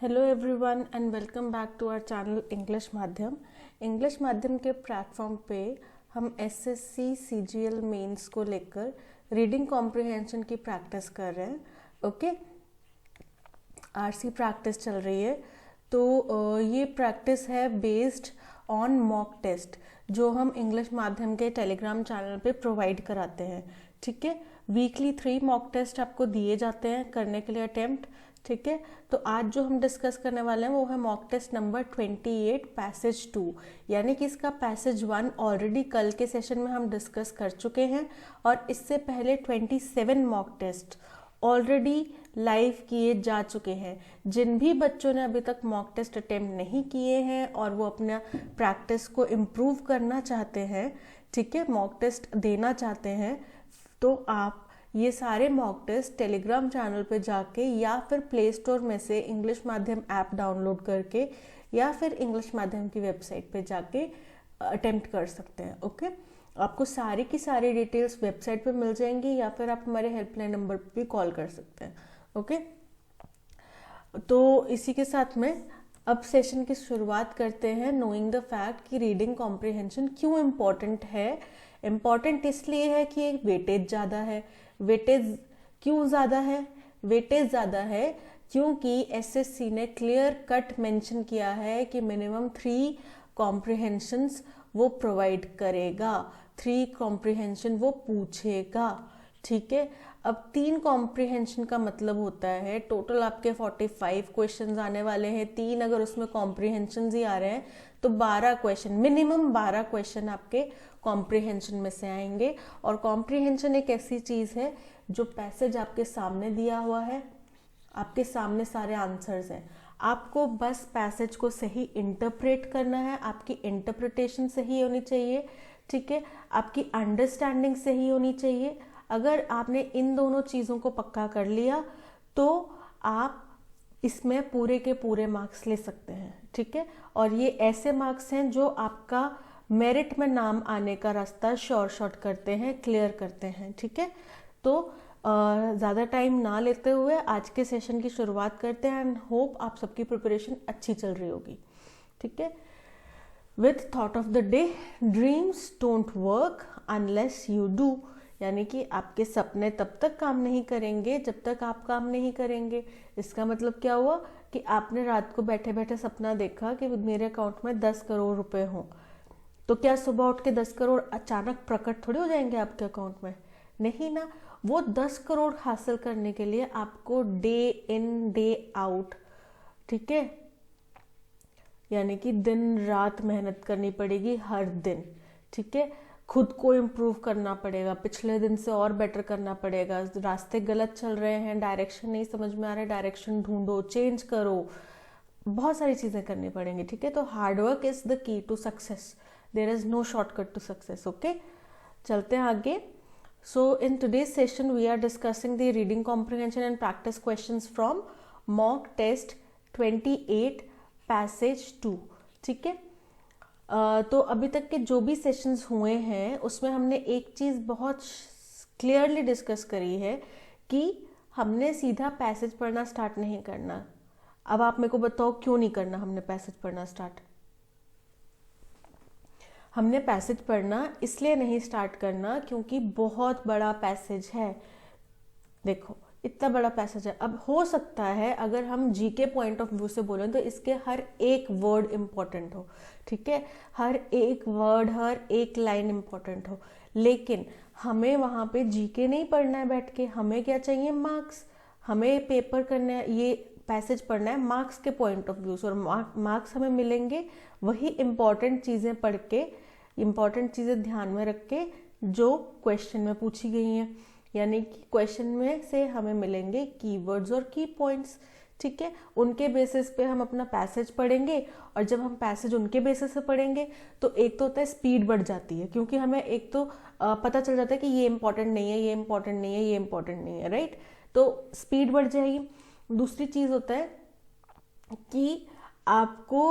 Hello everyone and welcome back to our channel English Madhyam. English Madhyam के platform पे हम SSC CGL mains को लेकर रीडिंग कॉम्प्रिहेंशन की प्रैक्टिस कर रहे हैं। ओके, आरसी प्रैक्टिस चल रही है। तो ये प्रैक्टिस है बेस्ड ऑन मॉक टेस्ट जो हम इंग्लिश माध्यम के टेलीग्राम चैनल पे प्रोवाइड कराते हैं। ठीक है, वीकली 3 मॉक टेस्ट आपको दिए जाते हैं करने के लिए अटेम्प्ट। ठीक है, तो आज जो हम डिस्कस करने वाले हैं वो है मॉक टेस्ट नंबर 28 पैसेज 2, यानी कि इसका पैसेज 1 ऑलरेडी कल के सेशन में हम डिस्कस कर चुके हैं और इससे पहले 27 मॉक टेस्ट ऑलरेडी लाइव किए जा चुके हैं। जिन भी बच्चों ने अभी तक मॉक टेस्ट अटेम्प्ट नहीं किए हैं और वो अपना प्रैक्टिस को इम्प्रूव करना चाहते हैं, ठीक है, मॉक टेस्ट देना चाहते हैं, तो आप ये सारे मॉक टेस्ट टेलीग्राम चैनल पे जाके या फिर प्ले स्टोर में से इंग्लिश माध्यम ऐप डाउनलोड करके या फिर इंग्लिश माध्यम की वेबसाइट पे जाके अटेम्प्ट कर सकते हैं। ओके, आपको सारी की सारी डिटेल्स वेबसाइट पे मिल जाएंगी या फिर आप हमारे हेल्पलाइन नंबर पे भी कॉल कर सकते हैं। ओके, तो इसी के साथ में अब सेशन की शुरुआत करते हैं नोइंग द फैक्ट कि रीडिंग कॉम्प्रिहेंशन क्यों इम्पॉर्टेंट है। इम्पॉर्टेंट इसलिए है कि एक वेटेज ज़्यादा है। वेटेज क्यों ज़्यादा है? वेटेज ज़्यादा है क्योंकि एसएससी ने क्लियर कट मेंशन किया है कि मिनिमम 3 कॉम्प्रिहेंशंस वो प्रोवाइड करेगा, 3 कॉम्प्रिहेंशन वो पूछेगा। ठीक है, अब 3 कॉम्प्रिहेंशन का मतलब होता है टोटल आपके 45 क्वेश्चंस आने वाले हैं। 3 अगर उसमें कॉम्प्रिहेंशन ही आ रहे हैं तो 12 क्वेश्चन, मिनिमम 12 क्वेश्चन आपके कॉम्प्रिहेंशन में से आएंगे। और कॉम्प्रिहेंशन एक ऐसी चीज है जो पैसेज आपके सामने दिया हुआ है, आपके सामने सारे आंसर्स हैं, आपको बस पैसेज को सही इंटरप्रेट करना है। आपकी इंटरप्रिटेशन सही होनी चाहिए, ठीक है, आपकी अंडरस्टैंडिंग सही होनी चाहिए। अगर आपने इन दोनों चीज़ों को पक्का कर लिया तो आप इसमें पूरे के पूरे मार्क्स ले सकते हैं। ठीक है, और ये ऐसे मार्क्स हैं जो आपका मेरिट में नाम आने का रास्ता शॉर्ट करते हैं, क्लियर करते हैं। ठीक है, तो ज़्यादा टाइम ना लेते हुए आज के सेशन की शुरुआत करते हैं एंड होप आप सबकी प्रिपरेशन अच्छी चल रही होगी। ठीक है, with thought of the day, dreams don't work unless you do, यानी कि आपके सपने तब तक काम नहीं करेंगे जब तक आप काम नहीं करेंगे। इसका मतलब क्या हुआ कि आपने रात को बैठे बैठे सपना देखा कि मेरे अकाउंट में 10 करोड़ रुपए हों, तो क्या सुबह उठ के 10 करोड़ अचानक प्रकट थोड़ी हो जाएंगे आपके अकाउंट में? नहीं ना। वो 10 करोड़ हासिल करने के लिए आपको डे इन डे आउट, ठीक है, यानी कि दिन रात मेहनत करनी पड़ेगी हर दिन। ठीक है, खुद को इम्प्रूव करना पड़ेगा, पिछले दिन से और बेटर करना पड़ेगा। रास्ते गलत चल रहे हैं, डायरेक्शन नहीं समझ में आ रहा है, डायरेक्शन ढूंढो, चेंज करो, बहुत सारी चीज़ें करनी पड़ेंगी। ठीक है, तो hard work is the key to success, there is no shortcut to success. Okay, चलते हैं आगे। So in today's session we are discussing the reading comprehension and practice questions from mock test 28 passage 2। ठीक है, तो अभी तक के जो भी सेशंस हुए हैं उसमें हमने एक चीज़ बहुत क्लियरली डिस्कस करी है कि हमने सीधा पैसेज पढ़ना स्टार्ट नहीं करना। अब आप मेरे को बताओ क्यों नहीं करना हमने पैसेज पढ़ना स्टार्ट? हमने पैसेज पढ़ना इसलिए नहीं स्टार्ट करना क्योंकि बहुत बड़ा पैसेज है। देखो, इतना बड़ा पैसेज है। अब हो सकता है अगर हम जीके पॉइंट ऑफ व्यू से बोलें तो इसके हर एक वर्ड इंपॉर्टेंट हो, ठीक है, हर एक वर्ड, हर एक लाइन इंपॉर्टेंट हो, लेकिन हमें वहाँ पे जीके नहीं पढ़ना है बैठ के। हमें क्या चाहिए? मार्क्स। हमें पेपर करना है, ये पैसेज पढ़ना है मार्क्स के पॉइंट ऑफ व्यू से, और मार्क्स हमें मिलेंगे वही इंपॉर्टेंट चीज़ें पढ़ के, इंपॉर्टेंट चीज़ें ध्यान में रख के जो क्वेश्चन में पूछी गई हैं, यानी कि क्वेश्चन में से हमें मिलेंगे कीवर्ड्स और की पॉइंट्स। ठीक है, उनके बेसिस पे हम अपना पैसेज पढ़ेंगे, और जब हम पैसेज उनके बेसिस से पढ़ेंगे तो एक तो होता है स्पीड बढ़ जाती है, क्योंकि हमें एक तो पता चल जाता है कि ये इंपॉर्टेंट नहीं है, ये इंपॉर्टेंट नहीं है, ये इंपॉर्टेंट नहीं है, राइट, तो स्पीड बढ़ जाएगी। दूसरी चीज़ होता है कि आपको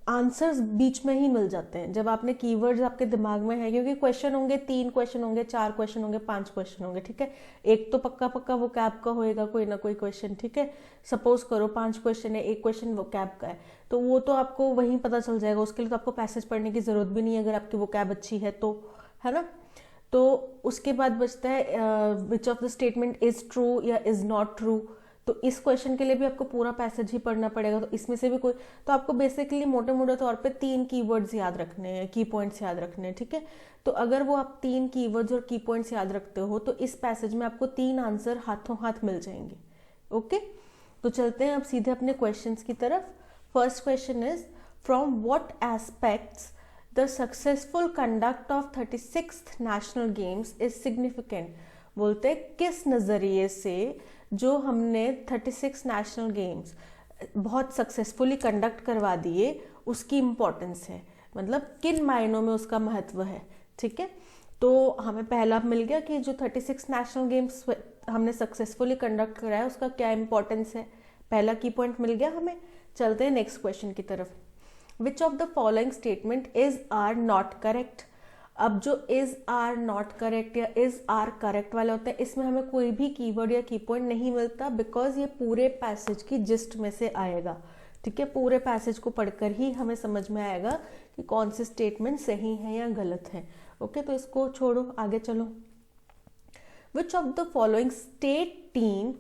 आंसर्स बीच में ही मिल जाते हैं जब आपने कीवर्ड्स आपके दिमाग में है, क्योंकि क्वेश्चन होंगे, 3 क्वेश्चन होंगे, 4 क्वेश्चन होंगे, 5 क्वेश्चन होंगे, ठीक है। एक तो पक्का पक्का वो कैब का होएगा, कोई ना कोई क्वेश्चन, ठीक है। सपोज करो 5 क्वेश्चन है, एक क्वेश्चन वो कैब का है, तो वो तो आपको वहीं पता चल जाएगा, उसके लिए तो आपको पैसेज पढ़ने की जरूरत भी नहीं है अगर आपकी वो कैब अच्छी है तो, है ना। तो उसके बाद बचता है विच of the statement is true या इज नॉट ट्रू। तो इस क्वेश्चन के लिए भी आपको पूरा पैसेज ही पढ़ना पड़ेगा, तो इसमें से भी कोई, तो आपको बेसिकली मोटे मोटे तौर पे 3 कीवर्ड्स याद रखने हैं, की पॉइंट्स याद रखने हैं, ठीक है। तो अगर वो आप 3 कीवर्ड्स और की पॉइंट्स याद रखते हो तो इस पैसेज में आपको 3 आंसर हाथों हाथ मिल जाएंगे। ओके, तो चलते हैं अब सीधे अपने क्वेश्चंस की तरफ। First question is from what aspects the successful conduct of 36th national games is significant. बोलते हैं किस नजरिए से जो हमने 36 नेशनल गेम्स बहुत सक्सेसफुली कंडक्ट करवा दिए उसकी इम्पोर्टेंस है, मतलब किन मायनों में उसका महत्व है, ठीक है। तो हमें पहला मिल गया कि जो 36 नेशनल गेम्स हमने सक्सेसफुली कंडक्ट कराया उसका क्या इंपॉर्टेंस है, पहला की पॉइंट मिल गया हमें। चलते हैं नेक्स्ट क्वेश्चन की तरफ। Which of the following statement is are not correct. अब जो इज आर नॉट करेक्ट या इज आर करेक्ट वाले होते हैं, इसमें हमें कोई भी कीवर्ड या की पॉइंट नहीं मिलता, बिकॉज ये पूरे पैसेज की जिस्ट में से आएगा, ठीक है। पूरे पैसेज को पढ़कर ही हमें समझ में आएगा कि कौन से स्टेटमेंट सही है या गलत है। ओके, तो इसको छोड़ो, आगे चलो। विच of the following state team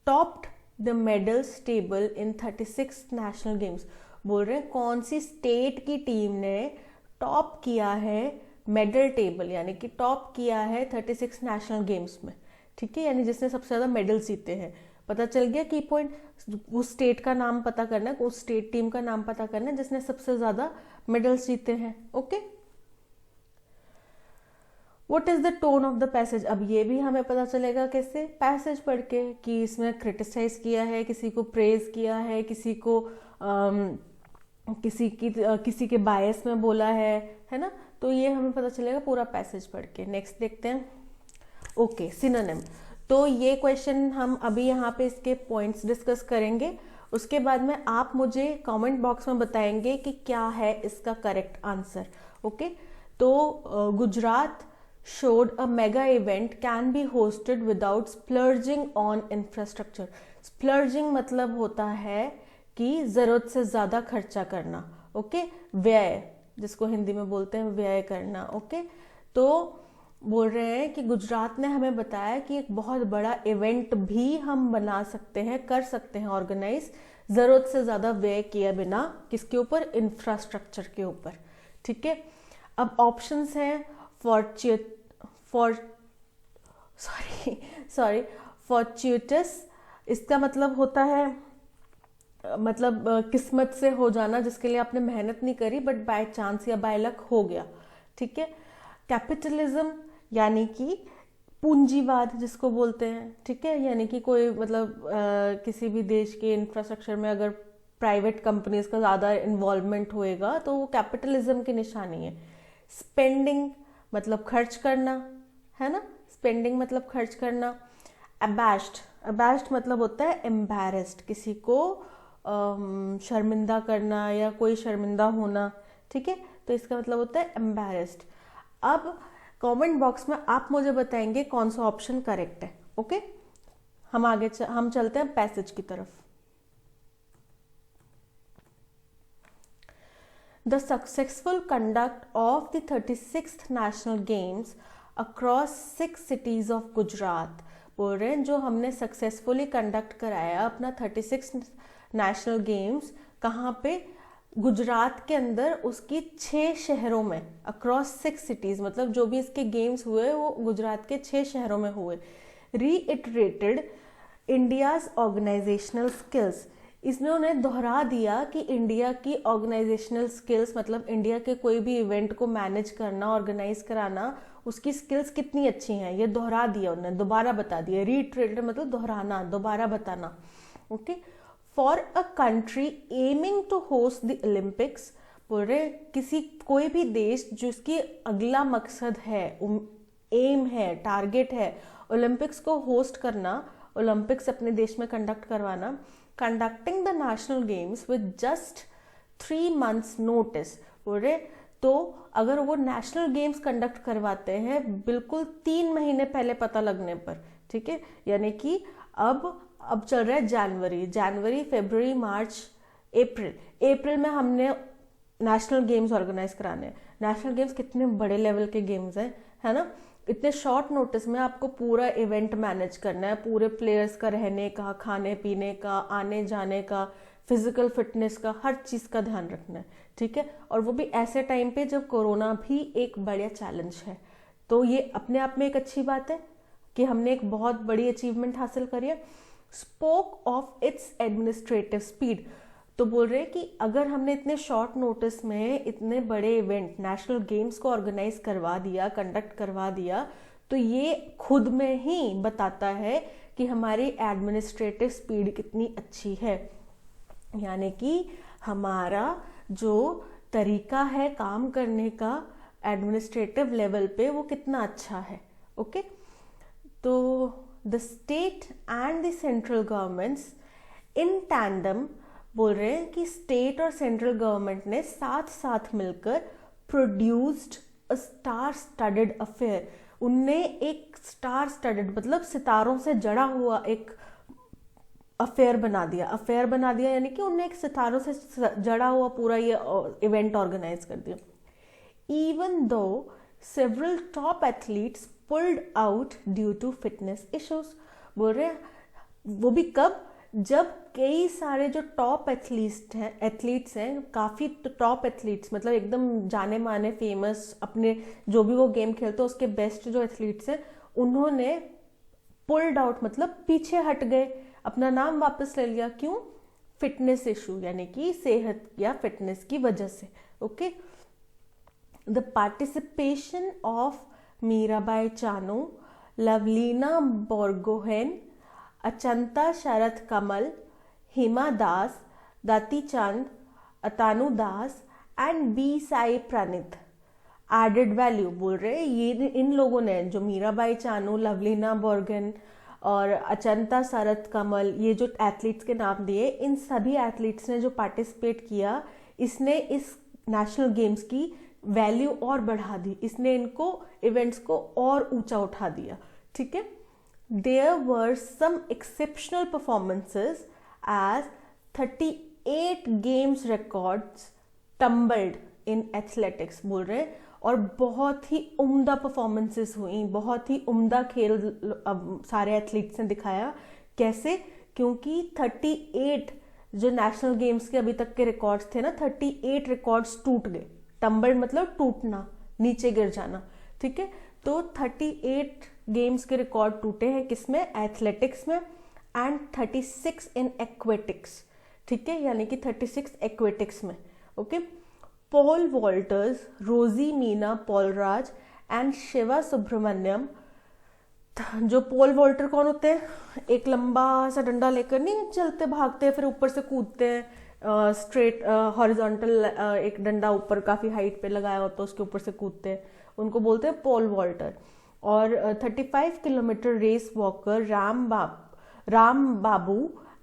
topped the medals table in 36 national games. बोल रहे हैं कौन सी स्टेट की टीम ने टॉप किया है मेडल टेबल, यानी कि टॉप किया है 36 नेशनल गेम्स में, ठीक है, यानी जिसने सबसे ज्यादा मेडल जीते हैं। पता चल गया की पॉइंट, उस स्टेट का नाम पता करना है, उस स्टेट टीम का नाम पता करना है जिसने सबसे ज्यादा मेडल्स जीते हैं। Okay, what is the tone of the passage. अब ये भी हमें पता चलेगा कैसे, पैसेज पढ़ के, कि इसमें क्रिटिसाइज किया है, किसी को प्रेज किया है, किसी को किसी के बायस में बोला है ना। तो ये हमें पता चलेगा पूरा पैसेज पढ़ के। नेक्स्ट देखते हैं। Okay, synonym. तो ये क्वेश्चन हम अभी यहाँ पे इसके पॉइंट्स डिस्कस करेंगे, उसके बाद में आप मुझे कमेंट बॉक्स में बताएंगे कि क्या है इसका करेक्ट आंसर। ओके, तो Gujarat showed a mega event can be hosted without splurging on infrastructure। splurging मतलब होता है कि जरूरत से ज्यादा खर्चा करना, ओके, व्यय, जिसको हिंदी में बोलते हैं व्यय करना। ओके, तो बोल रहे हैं कि गुजरात ने हमें बताया कि एक बहुत बड़ा इवेंट भी हम बना सकते हैं, कर सकते हैं ऑर्गेनाइज, जरूरत से ज्यादा व्यय किए बिना, किसके ऊपर, इंफ्रास्ट्रक्चर के ऊपर, ठीक है। अब ऑप्शंस हैं फॉर्च्यूटस, इसका मतलब होता है मतलब किस्मत से हो जाना, जिसके लिए आपने मेहनत नहीं करी बट बाय चांस या बाय लक हो गया, ठीक है। कैपिटलिज्म यानी कि पूंजीवाद जिसको बोलते हैं, ठीक है, यानी कि कोई मतलब किसी भी देश के इंफ्रास्ट्रक्चर में अगर प्राइवेट कंपनीज का ज्यादा इन्वॉल्वमेंट होएगा तो वो कैपिटलिज्म की निशानी है। स्पेंडिंग मतलब खर्च करना, है ना, स्पेंडिंग मतलब खर्च करना। अबैश्ड मतलब होता है एम्बैरेस्ड, किसी को शर्मिंदा करना या कोई शर्मिंदा होना, ठीक है, तो इसका मतलब होता है एम्बैरेस्ड। अब कमेंट बॉक्स में आप मुझे बताएंगे कौन सा ऑप्शन करेक्ट है। ओके, हम चलते हैं पैसेज की तरफ। The successful conduct of the 36th National Games across 6 cities of Gujarat, बोल रहे हैं जो हमने सक्सेसफुली कंडक्ट कराया अपना 36 नेशनल गेम्स, कहाँ पे, गुजरात के अंदर, उसकी 6 शहरों में, अक्रॉस 6 सिटीज, मतलब जो भी इसके गेम्स हुए वो गुजरात के 6 शहरों में हुए। रीइटरेटेड इंडियाज ऑर्गेनाइजेशनल स्किल्स, इन्होंने दोहरा दिया कि इंडिया की ऑर्गेनाइजेशनल स्किल्स, मतलब इंडिया के कोई भी इवेंट को मैनेज करना, ऑर्गेनाइज कराना, उसकी स्किल्स कितनी अच्छी हैं, ये दोहरा दिया उन्होंने, दोबारा बता दिया। रीइटरेटेड मतलब दोहराना, दोबारा बताना। Okay, for a country aiming to host the Olympics, बोल रहे किसी कोई भी देश जिसकी अगला मकसद है, एम है, टारगेट है ओलंपिक्स को होस्ट करना, ओलंपिक्स अपने देश में कंडक्ट करवाना, conducting the national games with just 3 months notice. बोल रहे तो अगर वो नेशनल गेम्स कंडक्ट करवाते हैं बिल्कुल 3 महीने पहले पता लगने पर, ठीक है, यानी कि अब चल रहा है जनवरी, फरवरी, मार्च, अप्रैल में हमने नेशनल गेम्स ऑर्गेनाइज कराने हैं। नेशनल गेम्स कितने बड़े लेवल के गेम्स हैं, है ना। इतने शॉर्ट नोटिस में आपको पूरा इवेंट मैनेज करना है, पूरे प्लेयर्स का रहने का, खाने पीने का, आने जाने का, फिजिकल फिटनेस का, हर चीज का ध्यान रखना है, ठीक है। और वो भी ऐसे टाइम पे जब कोरोना भी एक बड़ा चैलेंज है। तो ये अपने आप में एक अच्छी बात है कि हमने एक बहुत बड़ी अचीवमेंट हासिल करी है। Spoke of its administrative speed, तो बोल रहे हैं कि अगर हमने इतने शॉर्ट नोटिस में इतने बड़े इवेंट नेशनल गेम्स को ऑर्गेनाइज करवा दिया, कंडक्ट करवा दिया, तो ये खुद में ही बताता है कि हमारी एडमिनिस्ट्रेटिव स्पीड कितनी अच्छी है, यानी कि हमारा जो तरीका है काम करने का एडमिनिस्ट्रेटिव लेवल पे वो कितना अच्छा है। ओके, तो the state and the central governments in tandem, बोल रहे हैं कि स्टेट और सेंट्रल गवर्नमेंट ने साथ साथ मिलकर produced a star studded affair. उनने एक स्टार स्टडेड मतलब सितारों से जड़ा हुआ एक अफेयर बना दिया, यानी कि उनने एक सितारों से जड़ा हुआ पूरा ये इवेंट ऑर्गेनाइज कर दिया। Even though several top athletes pulled out due to fitness issues, बोल रहे हैं वो भी कब, जब कई सारे जो टॉप एथलीट्स हैं काफ़ी टॉप एथलीट्स मतलब एकदम जाने माने फेमस, अपने जो भी वो गेम खेलते हैं उसके बेस्ट जो एथलीट्स हैं, उन्होंने पुल्ड आउट मतलब पीछे हट गए, अपना नाम वापस ले लिया। क्यों? फिटनेस इशू, यानी कि सेहत या फिटनेस की वजह से। Okay, the participation of Mirabai Chanu, Lovlina Borgohain, Achanta Sharath Kamal, Hima Das, Dutee Chand, Atanu Das and B Sai Praneeth added value, बोल रहे ये इन लोगों ने, जो मीराबाई चानू, लवलीना बोरगोहेन और अचंता शरद कमल, ये जो एथलीट्स के नाम दिए, इन सभी एथलीट्स ने जो पार्टिसिपेट किया, इसने इस नेशनल गेम्स की वैल्यू और बढ़ा दी, इसने इनको इवेंट्स को और ऊंचा उठा दिया, ठीक है। There were some exceptional performances as 38 games records tumbled in athletics, बोल रहे हैं, और बहुत ही उम्दा परफॉर्मेंसेस हुई, बहुत ही उम्दा खेल सारे एथलीट्स ने दिखाया। कैसे? क्योंकि 38 जो नेशनल गेम्स के अभी तक के रिकॉर्ड्स थे ना, 38 रिकॉर्ड्स टूट गए। टम्बल्ड मतलब टूटना, नीचे गिर जाना, ठीक है। तो 38 गेम्स के रिकॉर्ड टूटे हैं, किसमें? एथलेटिक्स में, एंड 36 इन एक्वेटिक्स, ठीक है, यानी कि 36 एक्वेटिक्स में। ओके, पॉल वॉल्टर्स, रोजी मीना पॉलराज एंड शिवा सुब्रमण्यम। जो पॉल वॉल्टर कौन होते हैं? एक लंबा सा डंडा लेकर नहीं चलते भागते हैं, फिर ऊपर से कूदते हैं, स्ट्रेट हॉरिजॉन्टल एक डंडा ऊपर काफी हाइट पे लगाया होता है, उसके ऊपर से कूदते हैं, उनको बोलते हैं पॉल वॉल्टर। और 35 kilometre race walker Ram Babu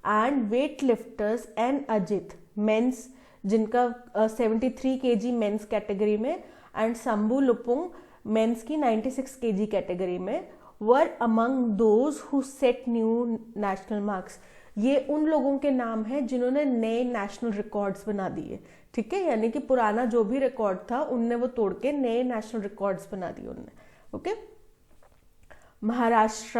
and weight lifters and Ajit men's, जिनका 73 kg मेंस कैटेगरी में, एंड शंभू लुपुंग मेंस की 96 kg कैटेगरी में, were among those who set new national marks. ये उन लोगों के नाम हैं जिन्होंने नए नेशनल रिकॉर्ड्स बना दिए, ठीक है, यानी कि पुराना जो भी रिकॉर्ड था उनने वो तोड़ के नए नेशनल रिकॉर्ड्स बना दिए उनने। ओके, महाराष्ट्र,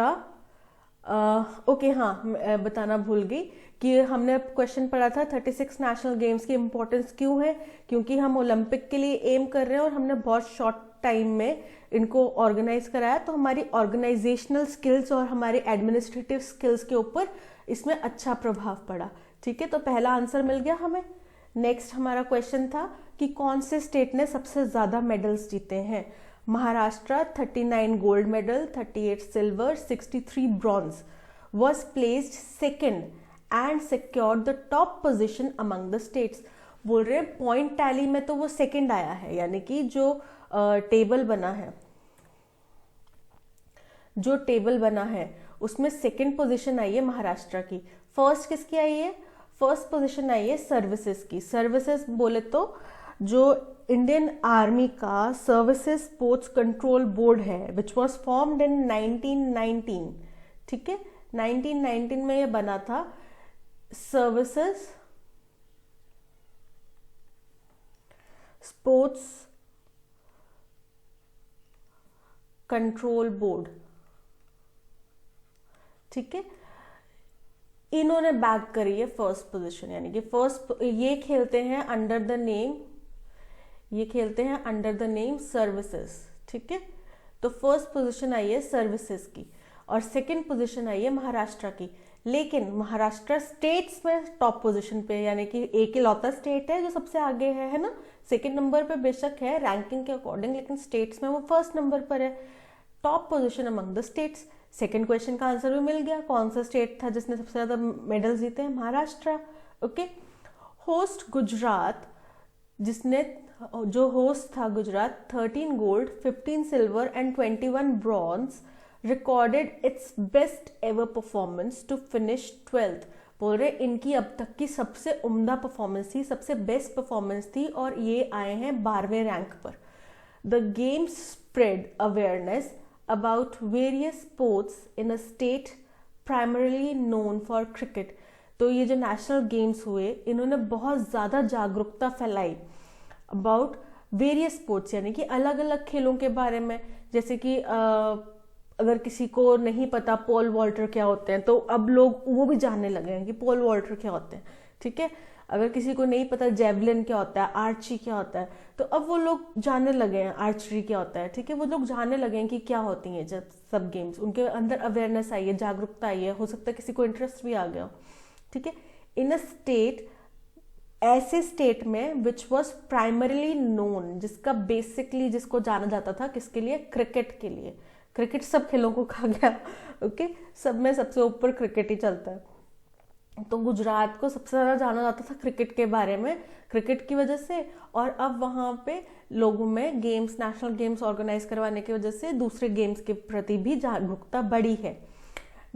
ओके हाँ, मैं बताना भूल गई कि हमने क्वेश्चन पढ़ा था 36 नेशनल गेम्स की इंपॉर्टेंस क्यों है, क्योंकि हम ओलंपिक के लिए एम कर रहे हैं और हमने बहुत शॉर्ट टाइम में इनको ऑर्गेनाइज कराया, तो हमारी ऑर्गेनाइजेशनल स्किल्स और हमारे एडमिनिस्ट्रेटिव स्किल्स के ऊपर इसमें अच्छा प्रभाव पड़ा, ठीक है। तो पहला आंसर मिल गया हमें। नेक्स्ट हमारा क्वेश्चन था कि कौन से स्टेट ने सबसे ज्यादा मेडल्स जीते हैं। Maharashtra 39 gold medal, 38 silver, 63 bronze, was placed second and secured the top position among the states। बोल रहे हैं पॉइंट टैली में तो वो सेकंड आया है, यानी कि जो टेबल बना है उसमें सेकंड पोजीशन आई है महाराष्ट्र की। फर्स्ट किसकी आई है? फर्स्ट पोजीशन आई है सर्विसेज की। सर्विसेज बोले तो जो इंडियन आर्मी का सर्विसेज स्पोर्ट्स कंट्रोल बोर्ड है विच वॉज फॉर्म्ड इन 1919, ठीक है, 1919 में ये बना था सर्विसेज स्पोर्ट्स कंट्रोल बोर्ड, ठीक है। इन्होंने बैक करी है फर्स्ट पोजीशन, यानी कि फर्स्ट ये खेलते हैं अंडर द नेम, ये खेलते हैं अंडर द नेम सर्विसेज, ठीक है। तो फर्स्ट पोजीशन आई है सर्विसेज की और सेकंड पोजीशन आई है महाराष्ट्र की। लेकिन महाराष्ट्र स्टेट्स में टॉप पोजीशन पे, यानी कि एक इकलौता स्टेट है जो सबसे आगे है ना। सेकंड नंबर पे बेशक है रैंकिंग के अकॉर्डिंग, लेकिन स्टेट्स में वो फर्स्ट नंबर पर है। Top position among the states. Second question का आंसर भी मिल गया, कौन सा स्टेट था जिसने सबसे ज्यादा मेडल जीते हैं? महाराष्ट्र। ओके। होस्ट गुजरात, जिसने जो होस्ट था Gujarat, 13 gold 15 silver and 21 bronze recorded its best ever performance to finish 12th। बोल रहे इनकी अब तक की सबसे उम्दा परफॉर्मेंस थी, सबसे बेस्ट परफॉर्मेंस थी और ये आए हैं 12वें रैंक पर। The games spread awareness about various sports in a state primarily known for cricket। तो ये जो नेशनल गेम्स हुए इन्होंने बहुत ज़्यादा जागरूकता फैलाई अबाउट वेरियस स्पोर्ट्स, यानी कि अलग अलग खेलों के बारे में। जैसे कि अगर किसी को नहीं पता पॉल वॉल्टर क्या होते हैं तो अब लोग वो भी जानने लगे हैं कि पॉल वॉल्टर क्या होते हैं, ठीक है। अगर किसी को नहीं पता जेवलिन क्या होता है, आर्ची क्या होता है, तो अब वो लोग जानने लगे हैं आर्चरी क्या होता है, ठीक है। वो लोग जानने लगे हैं कि क्या होती हैं जब सब गेम्स, उनके अंदर अवेयरनेस आई है, जागरूकता आई है, हो सकता है किसी को इंटरेस्ट भी आ गया, ठीक है। इन अ स्टेट, ऐसे स्टेट में विच वॉज प्राइमरीली नोन, जिसका बेसिकली जिसको जाना जाता था किसके लिए? क्रिकेट के लिए। क्रिकेट सब खेलों को कहा गया, ओके। सब में सबसे ऊपर क्रिकेट ही चलता है। तो गुजरात को सबसे ज़्यादा जाना जाता था क्रिकेट के बारे में, क्रिकेट की वजह से। और अब वहाँ पे लोगों में गेम्स, नेशनल गेम्स ऑर्गेनाइज करवाने की वजह से दूसरे गेम्स के प्रति भी जागरूकता बढ़ी है।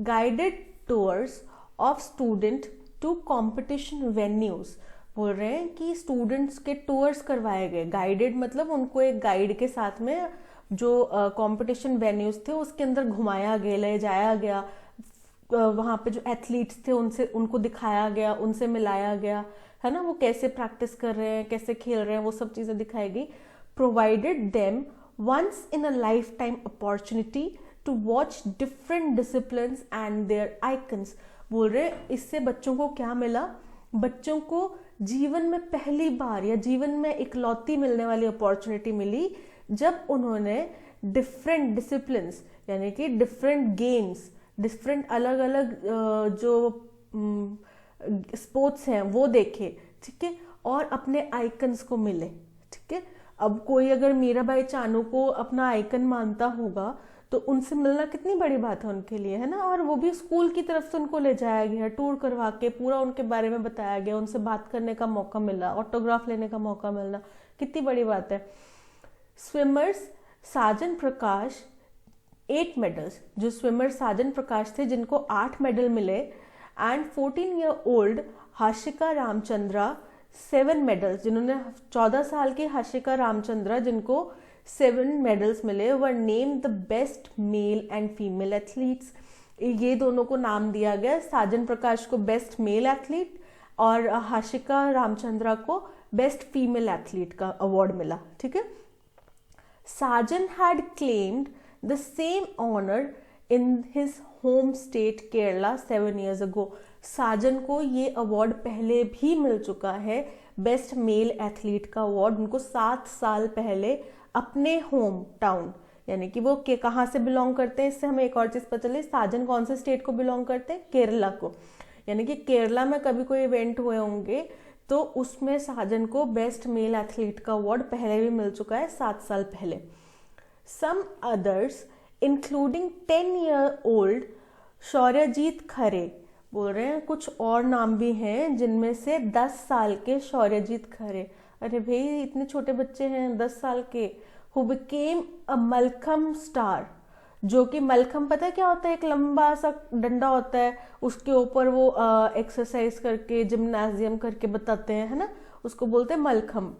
Guided tours of student to competition venues, बोल रहे हैं कि स्टूडेंट्स के टूर्स करवाए गए। गाइडेड मतलब उनको एक गाइड के साथ में जो कंपटीशन वेन्यूज थे उसके अंदर घुमाया गया, ले जाया गया, वहाँ पे जो एथलीट्स थे उनको दिखाया गया, उनसे मिलाया गया, है ना, वो कैसे प्रैक्टिस कर रहे हैं, कैसे खेल रहे हैं, वो सब चीज़ें दिखाई गई। Provided them once in a lifetime opportunity to watch different disciplines and their icons. बोल रहे इससे बच्चों को क्या मिला? बच्चों को जीवन में पहली बार या जीवन में इकलौती मिलने वाली अपॉर्चुनिटी मिली जब उन्होंने डिफरेंट डिसिप्लिन्स, यानी कि डिफरेंट गेम्स, डिफरेंट अलग अलग जो स्पोर्ट्स हैं वो देखे, ठीक है, और अपने आइकन्स को मिले, ठीक है। अब कोई अगर मीराबाई चानू को अपना आइकन मानता होगा तो उनसे मिलना कितनी बड़ी बात है उनके लिए, है ना। और वो भी स्कूल की तरफ से उनको ले जाया गया, टूर करवा के पूरा उनके बारे में बताया गया, उनसे बात करने का मौका मिला, ऑटोग्राफ लेने का मौका मिलना, कितनी बड़ी बात है। स्विमर्स साजन प्रकाश 8 मेडल्स, जो स्विमर साजन प्रकाश थे जिनको 8 मेडल मिले, and 14 year old Hashika Ramachandra 7 medals, जिन्होंने 14 साल की हाशिका रामचंद्रा जिनको 7 मेडल्स मिले, were name the best male and female athletes. ये दोनों को नाम दिया गया, साजन प्रकाश को बेस्ट मेल एथलीट और हाशिका रामचंद्रा को बेस्ट फीमेल एथलीट का अवार्ड मिला, ठीक है। Sajan had claimed the same honor in his home state Kerala 7 years ago। साजन को ये अवार्ड पहले भी मिल चुका है, बेस्ट मेल एथलीट का अवार्ड उनको 7 साल पहले अपने होम टाउन, यानी कि वो कहाँ से बिलोंग करते हैं, इससे हमें एक और चीज पता चली, साजन कौन से स्टेट को बिलोंग करते हैं? केरला को। यानी कि केरला में कभी कोई इवेंट हुए होंगे तो उसमें साजन को बेस्ट मेल एथलीट का अवार्ड पहले भी मिल चुका है 7 साल पहले। Some others, including 10-year-old Shauryajit खरे, बोल रहे हैं कुछ और नाम भी हैं जिनमें से 10 साल के शौर्यजीत खरे। अरे भाई इतने छोटे बच्चे हैं 10 साल के। Who became a Malcolm star, जो कि मलखम पता है क्या होता है, एक लंबा सा डंडा होता है, उसके ऊपर वो एक्सरसाइज करके जिम्नाजियम करके बताते हैं, है ना, उसको बोलते हैं mallakhamb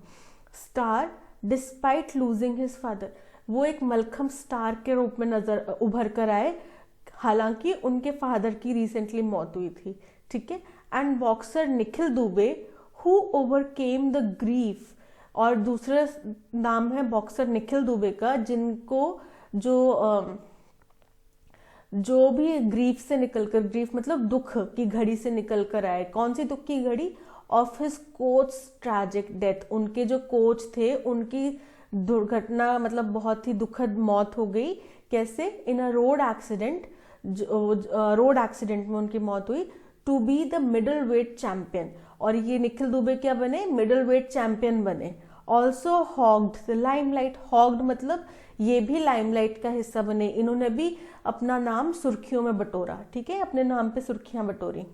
star. Despite losing his father, वो एक मलखम स्टार के रूप में नजर उभर कर आए, हालांकि उनके फादर की रिसेंटली मौत हुई थी, ठीक है। And boxer Nikhil Dubey who overcame the grief, और दूसरा नाम है बॉक्सर निखिल दुबे का, जिनको जो भी ग्रीफ से निकलकर, ग्रीफ मतलब दुख की घड़ी से निकल कर आए। कौन सी दुख की घड़ी? Of his coach tragic death, उनके जो कोच थे उनकी दुर्घटना, मतलब बहुत ही दुखद मौत हो गई। कैसे? In a road accident, road accident में उनकी मौत हुई। To be the middleweight champion, और ये निखिल दुबे क्या बने? मिडल वेट चैंपियन बने। Also hogged the limelight, hogged मतलब ये भी लाइमलाइट का हिस्सा बने, इन्होंने भी अपना नाम सुर्खियों में बटोरा, ठीक है, अपने नाम पे सुर्खियां बटोरी।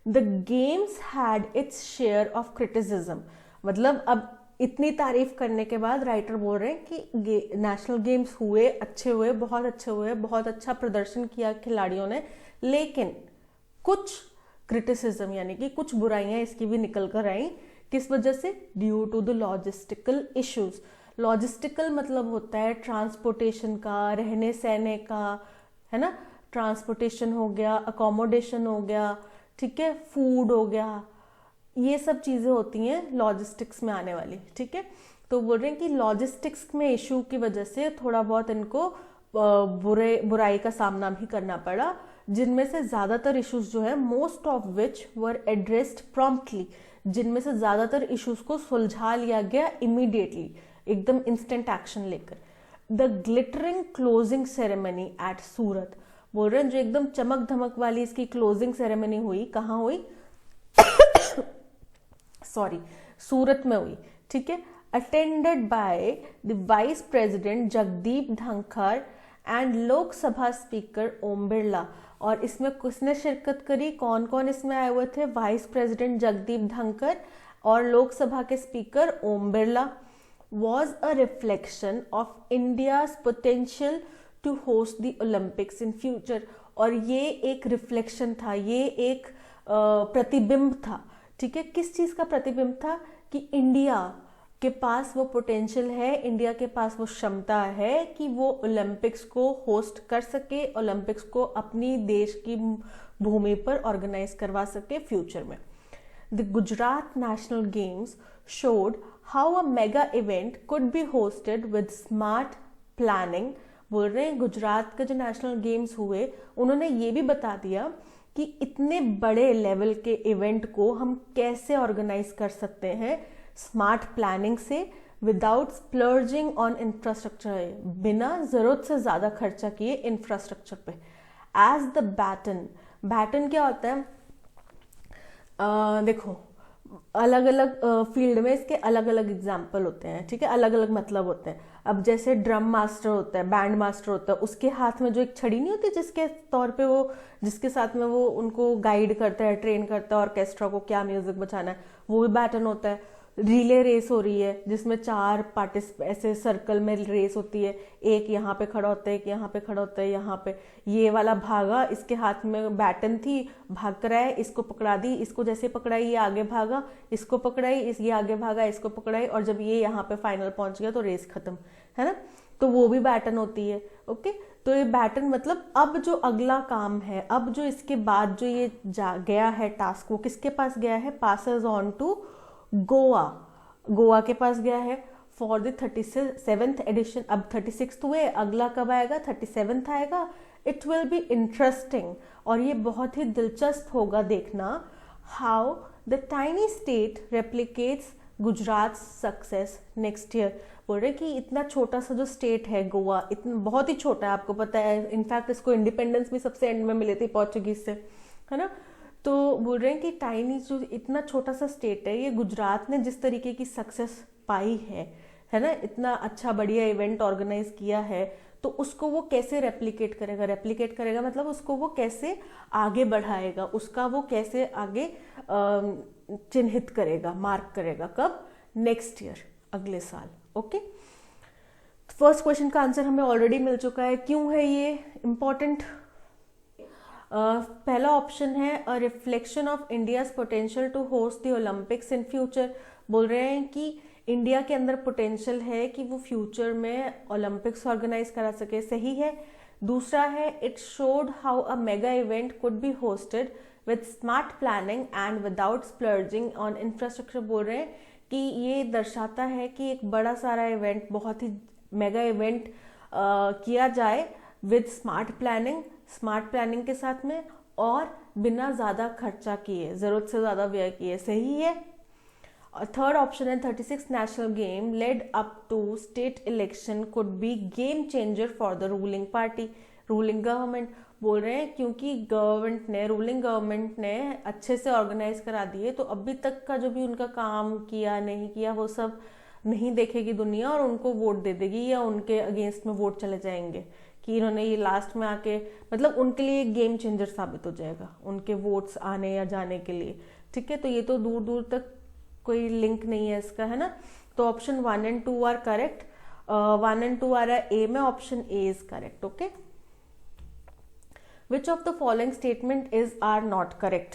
The games had its share of criticism, मतलब अब इतनी तारीफ करने के बाद राइटर बोल रहे हैं कि नेशनल गेम्स हुए, अच्छे हुए, बहुत अच्छे हुए, बहुत अच्छा प्रदर्शन किया खिलाड़ियों ने, लेकिन कुछ क्रिटिसिज्म यानी कि कुछ बुराइयां इसकी भी निकल कर आई। किस वजह से? Due to the logistical issues. Logistical मतलब होता है ट्रांसपोर्टेशन का, रहने सहने का, है ना, ट्रांसपोर्टेशन हो गया, अकोमोडेशन हो गया, ठीक है, फूड हो गया, ये सब चीजें होती हैं लॉजिस्टिक्स में आने वाली, ठीक है। तो बोल रहे हैं कि लॉजिस्टिक्स में इशू की वजह से थोड़ा बहुत इनको बुराई का सामना भी करना पड़ा, जिनमें से ज्यादातर इश्यूज जो है, most of which were addressed promptly, जिनमें से ज्यादातर इश्यूज को सुलझा लिया गया इमीडिएटली, एकदम इंस्टेंट एक्शन लेकर। The glittering closing ceremony at Surat, बोल रहे हैं जो एकदम चमक धमक वाली इसकी क्लोजिंग सेरेमनी हुई, कहाँ हुई? सॉरी, सूरत में हुई, ठीक है। Attended by the vice president Jagdeep Dhankhar and Lok Sabha speaker Om Birla, और इसमें किसने शिरकत करी? कौन कौन इसमें आए हुए थे? वाइस प्रेसिडेंट जगदीप धनखड़ और लोकसभा के speaker Om Birla. was a reflection of India's potential to host the Olympics in future, और ये एक रिफ्लेक्शन था, ये एक प्रतिबिंब था, ठीक है। किस चीज का प्रतिबिंब था? कि इंडिया के पास वो पोटेंशियल है, इंडिया के पास वो क्षमता है कि वो ओलंपिक्स को होस्ट कर सके, ओलंपिक्स को अपनी देश की भूमि पर ऑर्गेनाइज करवा सके फ्यूचर में। The Gujarat national games showed how a mega event could be hosted with smart planning। बोल रहे हैं गुजरात के जो नेशनल गेम्स हुए, उन्होंने ये भी बता दिया कि इतने बड़े लेवल के इवेंट को हम कैसे ऑर्गेनाइज कर सकते हैं स्मार्ट प्लानिंग से, विदाउट स्प्लर्जिंग ऑन इंफ्रास्ट्रक्चर, बिना जरूरत से ज्यादा खर्चा किए इंफ्रास्ट्रक्चर पे। एज द बैटन, बैटन क्या होता है? देखो, अलग अलग फील्ड में इसके अलग अलग एग्जाम्पल होते हैं, ठीक है, अलग अलग मतलब होते हैं। अब जैसे ड्रम मास्टर होता है, बैंड मास्टर होता है, उसके हाथ में जो एक छड़ी नहीं होती जिसके तौर पे वो, जिसके साथ में वो उनको गाइड करता है, ट्रेन करता है ऑर्केस्ट्रा को क्या म्यूजिक बजाना है, वो भी बैटन होता है। रिले रेस हो रही है जिसमें 4 पार्टिसिपेंट ऐसे सर्कल में रेस होती है, एक यहाँ पे खड़ा होता है, एक यहाँ पे खड़ा होता है, यहाँ पे ये वाला भागा, इसके हाथ में बैटन थी, भाग कर आया, इसको पकड़ा दी, इसको जैसे पकड़ाई ये आगे भागा, इसको पकड़ाई, ये आगे भागा, इसको पकड़ाई, और जब ये यहाँ पे फाइनल पहुंच गया तो रेस खत्म, है ना। तो वो भी बैटन होती है, ओके। तो ये बैटन मतलब अब जो अगला काम है, अब जो इसके बाद जो ये गया है टास्क, वो किसके पास गया है? Passes on to Goa, Goa के पास गया है फॉर द 37th एडिशन। अब 36th हुए, अगला कब आएगा? 37th आएगा। इट विल बी इंटरेस्टिंग, और ये बहुत ही दिलचस्प होगा देखना, how the tiny state replicates Gujarat success next year. बोल रहे कि इतना छोटा सा जो स्टेट है गोवा, इतना बहुत ही छोटा है, आपको पता है, इनफैक्ट इसको इंडिपेंडेंस भी सबसे एंड में मिले थे पोर्चुगीज से, है ना। तो बोल रहे हैं कि टाइनी जो इतना छोटा सा स्टेट है, ये गुजरात ने जिस तरीके की सक्सेस पाई है ना, इतना अच्छा बढ़िया इवेंट ऑर्गेनाइज किया है, तो उसको वो कैसे रेप्लिकेट करेगा? रेप्लिकेट करेगा मतलब उसको वो कैसे आगे बढ़ाएगा, उसका वो कैसे आगे चिन्हित करेगा, मार्क करेगा। कब? नेक्स्ट ईयर, अगले साल, ओके। फर्स्ट क्वेश्चन का आंसर हमें ऑलरेडी मिल चुका है। क्यों है ये इम्पॉर्टेंट? पहला ऑप्शन है a reflection of India's potential to host the Olympics in future. बोल रहे हैं कि इंडिया के अंदर पोटेंशियल है कि वो फ्यूचर में ओलंपिक्स ऑर्गेनाइज करा सके। सही है। दूसरा है it showed how a mega event could be hosted with smart planning and without splurging on infrastructure. बोल रहे हैं कि ये दर्शाता है कि एक बड़ा सारा इवेंट, बहुत ही मेगा इवेंट किया जाए विद स्मार्ट प्लानिंग के साथ में, और बिना ज़्यादा खर्चा किए, ज़रूरत से ज़्यादा व्यय किए। सही है। और थर्ड ऑप्शन है 36 national game led up to state election could be game changer for the ruling party, ruling government. बोल रहे हैं क्योंकि रूलिंग गवर्नमेंट ने अच्छे से ऑर्गेनाइज करा दिए, तो अभी तक का जो भी उनका काम किया नहीं किया वो सब नहीं देखेगी दुनिया और उनको वोट दे देगी, या उनके अगेंस्ट में वोट चले जाएंगे कि इन्होंने ये लास्ट में आके, मतलब उनके लिए गेम चेंजर साबित हो जाएगा उनके वोट्स आने या जाने के लिए। ठीक है, तो ये तो दूर दूर तक कोई लिंक नहीं है इसका, है ना। तो option 1 and 2 are correct. 1 and 2 आ रहा है ए में, option A is correct. Okay, which of the following statement is are not correct.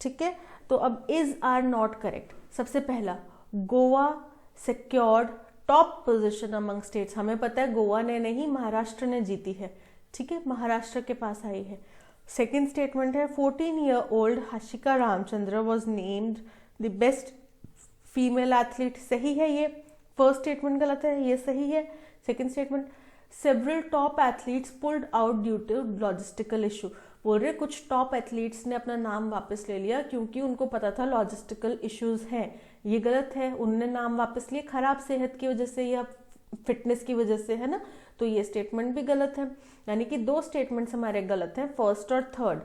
ठीक है, तो अब इज आर नॉट करेक्ट। सबसे पहला, Goa secured top position among states. हमें पता है गोवा ने नहीं, महाराष्ट्र ने जीती है। ठीक है, महाराष्ट्र के पास आई है। सेकेंड स्टेटमेंट है 14 year old Hashika Ramachandra was named the best female athlete. सही है ये। फर्स्ट स्टेटमेंट गलत है, ये सही है। Second statement several top athletes pulled out due to logistical issue. बोल रहे कुछ टॉप एथलीट्स ने अपना नाम वापस ले लिया क्योंकि उनको पता था लॉजिस्टिकल इश्यूज हैं। ये गलत है, उनने नाम वापस लिए खराब सेहत की वजह से या फिटनेस की वजह से, है ना। तो ये स्टेटमेंट भी गलत है, यानी कि दो स्टेटमेंट्स हमारे गलत हैं, फर्स्ट और थर्ड।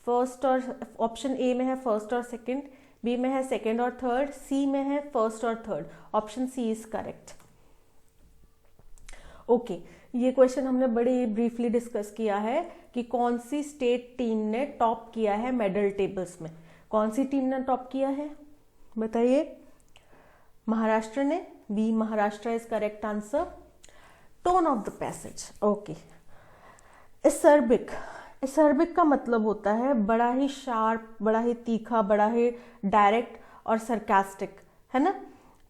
फर्स्ट और ऑप्शन ए में है फर्स्ट और सेकंड, बी में है सेकंड और थर्ड, सी में है फर्स्ट और third. Option C is correct. Okay, ये क्वेश्चन हमने बड़ी ब्रीफली डिस्कस किया है कि कौन सी स्टेट टीम ने टॉप किया है मेडल टेबल्स में। कौन सी टीम ने टॉप किया है बताइए? महाराष्ट्र ने। B Maharashtra is correct answer. Tone of the passage. Okay, acerbic का मतलब होता है बड़ा ही शार्प, बड़ा ही तीखा, बड़ा ही डायरेक्ट और सरकास्टिक, है ना।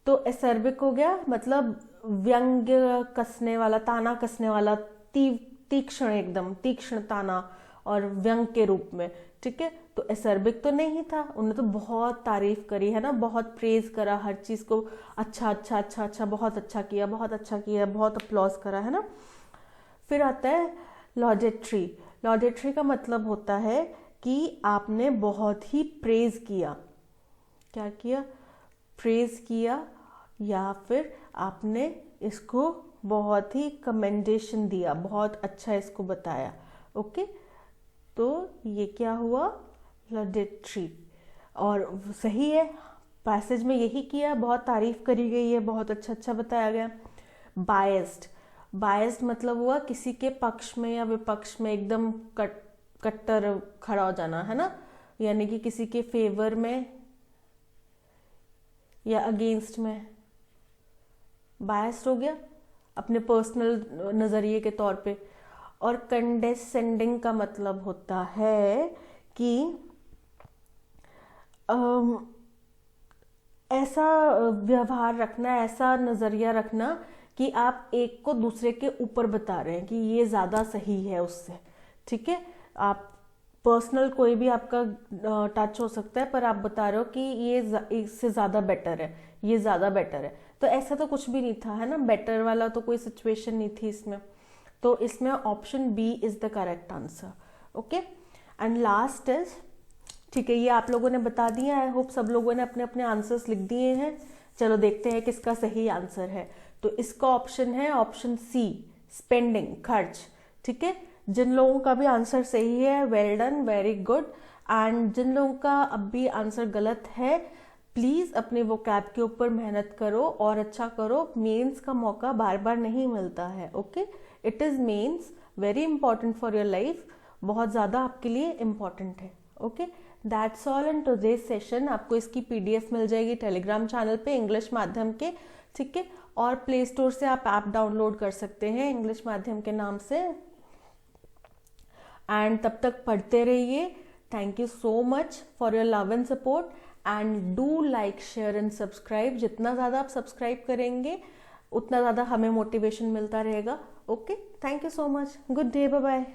तो एसर्बिक हो गया मतलब व्यंग्य कसने वाला, ताना कसने वाला, तीक्ष्ण, एकदम तीक्ष्ण ताना और व्यंग के रूप में। ठीक है, तो एसर्बिक तो नहीं था, उन्होंने तो बहुत तारीफ करी, है ना, बहुत प्रेज करा हर चीज को, अच्छा अच्छा अच्छा अच्छा, बहुत अच्छा किया, बहुत अच्छा किया, बहुत अप्लॉज करा, है ना। फिर आता है लॉजेट्री। लॉजेट्री का मतलब होता है कि आपने बहुत ही प्रेज किया। क्या किया? प्रेज किया, या फिर आपने इसको बहुत ही कमेंडेशन दिया, बहुत अच्छा इसको बताया। ओके, तो ये क्या हुआ? लॉजेट्री। और सही है, पैसेज में यही किया, बहुत तारीफ करी गई है, बहुत अच्छा अच्छा बताया गया। बायस्ड मतलब हुआ किसी के पक्ष में या विपक्ष में एकदम कट्टर खड़ा हो जाना, है ना, यानी कि किसी के फेवर में या अगेंस्ट में बायस्ड हो गया अपने पर्सनल नजरिए के तौर पे। और कंडेसेंडिंग का मतलब होता है कि ऐसा व्यवहार रखना, ऐसा नजरिया रखना कि आप एक को दूसरे के ऊपर बता रहे हैं कि ये ज्यादा सही है उससे। ठीक है, आप पर्सनल कोई भी आपका टच हो सकता है, पर आप बता रहे हो कि ये इससे ज्यादा बेटर है, ये ज्यादा बेटर है। तो ऐसा तो कुछ भी नहीं था, है ना, बेटर वाला तो कोई सिचुएशन नहीं थी इसमें। तो इसमें option B is the correct answer. Okay, and last is, ठीक है, ये आप लोगों ने बता दिया। आई होप सब लोगों ने अपने अपने आंसर्स लिख दिए हैं। चलो देखते हैं किसका सही आंसर है। तो इसका ऑप्शन है ऑप्शन सी, स्पेंडिंग, खर्च। ठीक है, जिन लोगों का भी आंसर सही है, well done, very good. And जिन लोगों का अब भी आंसर गलत है, प्लीज अपने वोकैब के ऊपर मेहनत करो और अच्छा करो। मेंस का मौका बार बार नहीं मिलता है। Okay, it is mains very important for your life, बहुत ज्यादा आपके लिए इंपॉर्टेंट है। Okay, that's all in today's session. आपको इसकी पीडीएफ मिल जाएगी टेलीग्राम चैनल पे इंग्लिश माध्यम के। ठीक है, और प्ले स्टोर से आप ऐप डाउनलोड कर सकते हैं इंग्लिश माध्यम के नाम से। एंड तब तक पढ़ते रहिए। Thank you so much for your love and support and do like share and subscribe. जितना ज़्यादा आप सब्सक्राइब करेंगे उतना ज़्यादा हमें मोटिवेशन मिलता रहेगा। Okay, thank you so much. Good day, bye bye.